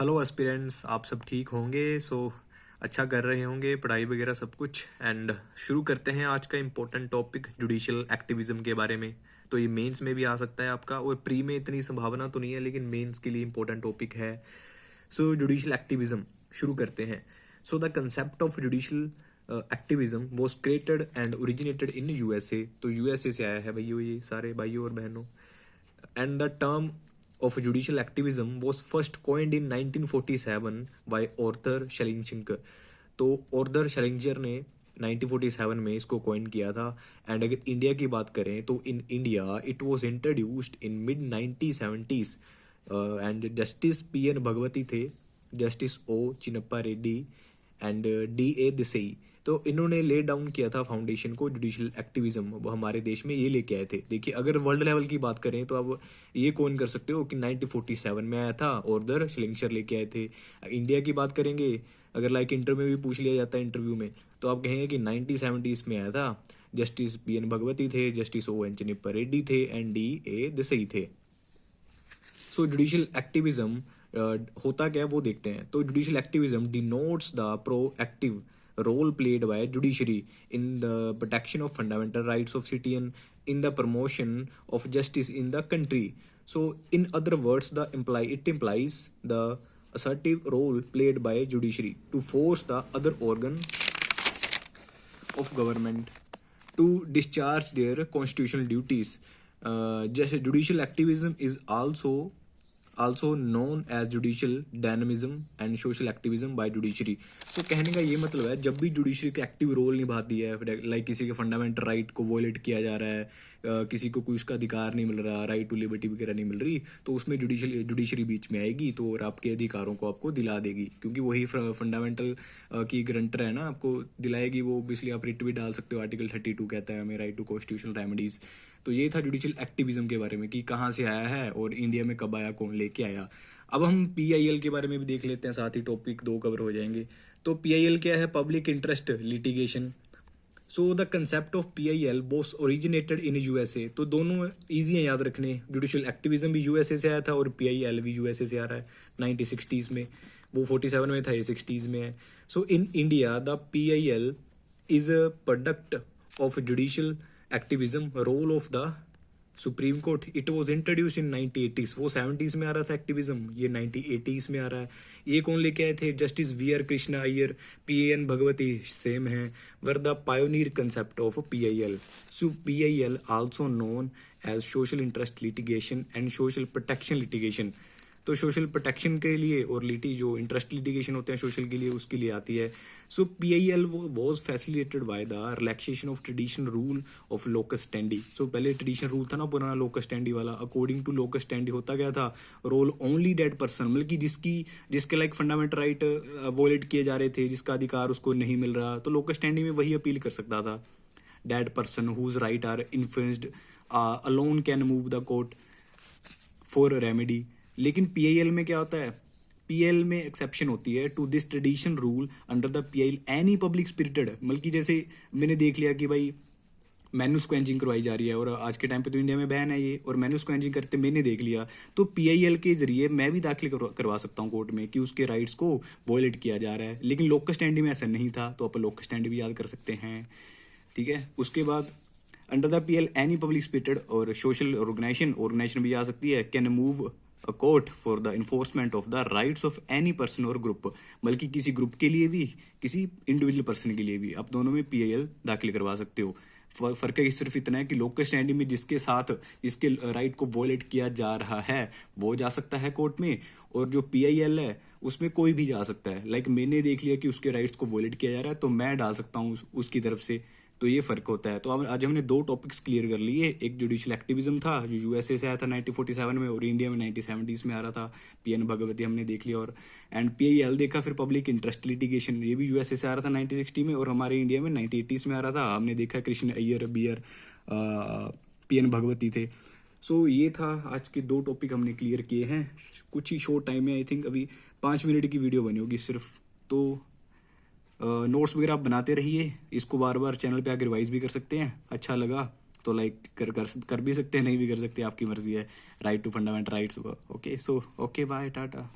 Hello aspirants, आप सब ठीक होंगे। अच्छा कर रहे होंगे पढ़ाई वगैरह सब कुछ। एंड शुरू करते हैं आज का इम्पोर्टेंट टॉपिक जुडिशियल एक्टिविज्म के बारे में। तो ये मेंस में भी आ सकता है आपका, और प्री में इतनी संभावना तो नहीं है, लेकिन मेंस के लिए इम्पोर्टेंट टॉपिक है। जुडिशियल एक्टिविज्म शुरू करते हैं। The concept of judicial activism was created and originated in USA. तो यूएसए से आया है भाइयों, ये सारे भाइयों और बहनों। And the term of judicial activism was first coined in 1947 by Arthur Schlesinger। तो ऑर्थर शेलिंजर ने 1947 में इसको कॉइन किया था। एंड अगर इंडिया की बात करें तो in India it was introduced in mid 1970s। And justice P N Bhagwati थे, justice O Chinnappa Reddy and D A Desai. तो इन्होंने ले डाउन किया था फाउंडेशन को जुडिशियल एक्टिविज्म, वो हमारे देश में ये लेके आए थे। देखिए, अगर वर्ल्ड लेवल की बात करें तो अब ये कौन कर सकते हो कि 1947 में आया था, ऑर्थर श्लिंगर लेके आए थे। इंडिया की बात करेंगे, अगर लाइक इंटरव्यू में भी पूछ लिया जाता है इंटरव्यू में, तो आप कहेंगे कि 1970s में आया था। जस्टिस पी एन भगवती थे, justice O N Chinnappa Reddy थे एंड डी ए देसाई थे। जुडिशियल एक्टिविज्म होता क्या है वो देखते हैं। तो judicial activism denotes the proactive role played by judiciary in the protection of fundamental rights of citizen, in the promotion of justice in the country. So in other words, it implies the assertive role played by judiciary to force the other organ of government to discharge their constitutional duties. जैसे judicial activism is also known as judicial dynamism and social activism by judiciary। तो कहने का ये मतलब है, जब भी judiciary का एक्टिव रोल निभाती है, लाइक किसी के फंडामेंटल राइट को वोलेट किया जा रहा है, किसी को कोई उसका अधिकार नहीं मिल रहा, राइट टू लिबर्टी वगैरह नहीं मिल रही, तो उसमें जुडिशरी बीच में आएगी तो और आपके अधिकारों को आपको दिला देगी, क्योंकि वही फंडामेंटल की गारंटर है ना, आपको दिलाएगी वो। ऑब्वियसली आप रिट भी डाल सकते हो, आर्टिकल 32 कहता है हमें राइट टू कॉन्स्टिट्यूशनल रेमेडीज। तो ये था जुडिशियल एक्टिविज्म के बारे में कि कहाँ से आया है और इंडिया में कब आया, कौन लेके आया। अब हम पीआईएल के बारे में भी देख लेते हैं, साथ ही टॉपिक 2 कवर हो जाएंगे। तो पीआईएल क्या है? Public interest litigation. The concept of PIL both originated in USA. तो दोनों ईजी हैं याद रखने। जुडिशियल एक्टिविज्म भी यूएसए से आया था और पीआईएल भी यूएसए से आ रहा है 1960s में। वो 47 में था, ये 60s में है। In India the PIL is a product of judicial activism, role of the Supreme Court. It was introduce in 1980s। वो 70s में आ रहा था एक्टिविज्म, ये 1980s में आ रहा है। ये कौन लेके आए थे? Justice V R Krishna Iyer, P N Bhagwati same है, were the pioneer concept of PIL. PIL also known as social interest litigation and social protection litigation. तो सोशल प्रोटेक्शन के लिए और जो इंटरेस्ट लिटिगेशन होते हैं सोशल के लिए, उसके लिए आती है। PIL was facilitated by the relaxation of traditional rule of locus standi. पहले ट्रेडिशनल रूल था ना पुराना लोकस स्टैंडी वाला। अकॉर्डिंग टू लोकस स्टैंडी होता गया था रोल ओनली डेड पर्सन, मतलब कि जिसके लाइक फंडामेंटल राइट वोलेट किए जा रहे थे, जिसका अधिकार उसको नहीं मिल रहा, तो लोकस स्टैंडी में वही अपील कर सकता था। Dead person whose right are influenced alone can move the court for remedy. लेकिन पीआईएल में क्या होता है? पीएल में एक्सेप्शन होती है to this tradition rule under the PIL any public spirited. बल्कि जैसे मैंने देख लिया कि भाई मैन्यू स्क्वेंजिंग करवाई जा रही है, और आज के टाइम पे तो इंडिया में बैन है ये, और मैन्यू स्क्वेंजिंग करते मैंने देख लिया, तो पीआईएल के जरिए मैं भी दाखिल करवा सकता हूँ कोर्ट में कि उसके राइट्स को वॉयलेट किया जा रहा है। लेकिन लोकस स्टैंडी में ऐसा नहीं था, तो अपन लोकस स्टैंडी भी याद कर सकते हैं। ठीक है, उसके बाद under the PL any public spirited और सोशल ऑर्गेनाइजेशन भी आ सकती है, can move a court for the enforcement of the rights of any person और ग्रुप। बल्कि किसी ग्रुप के लिए भी, किसी इंडिविजुअल पर्सन के लिए भी आप दोनों में पीआईएल दाखिल करवा सकते हो। फर्क है सिर्फ इतना है कि लोकल स्टैंडिंग में जिसके राइट को वॉयलेट किया जा रहा है वो जा सकता है कोर्ट में, और जो पीआईएल है उसमें कोई भी जा सकता है। लाइक मैंने देख लिया कि उसके राइट्स को वॉयलेट किया जा रहा है, तो मैं डाल सकता हूँ उसकी तरफ से। तो ये फर्क होता है। तो अब आज हमने 2 टॉपिक्स क्लियर कर लिए। एक जुडिशियल एक्टिविज्म था जो यूएसए से आया था 1947 में, और इंडिया में 1970s में आ रहा था। पीएन भगवती हमने देख लिया, और एंड पीआईएल देखा। फिर पब्लिक इंटरेस्ट लिटिगेशन, ये भी यूएसए से आ रहा था 1960 में, और हमारे इंडिया में 1980s में आ रहा था। हमने देखा कृष्ण अय्यर, बीआर पीएन भगवती थे। ये था आज के 2 टॉपिक हमने क्लियर किए हैं कुछ ही शॉर्ट टाइम में। आई थिंक अभी 5 मिनट की वीडियो बनी होगी सिर्फ। तो नोट्स वगैरह आप बनाते रहिए, इसको बार बार चैनल पे आकर रिवाइज भी कर सकते हैं। अच्छा लगा तो लाइक कर भी सकते हैं, नहीं भी कर सकते, आपकी मर्जी है। Right to fundamental rights. Okay, okay bye, Tata.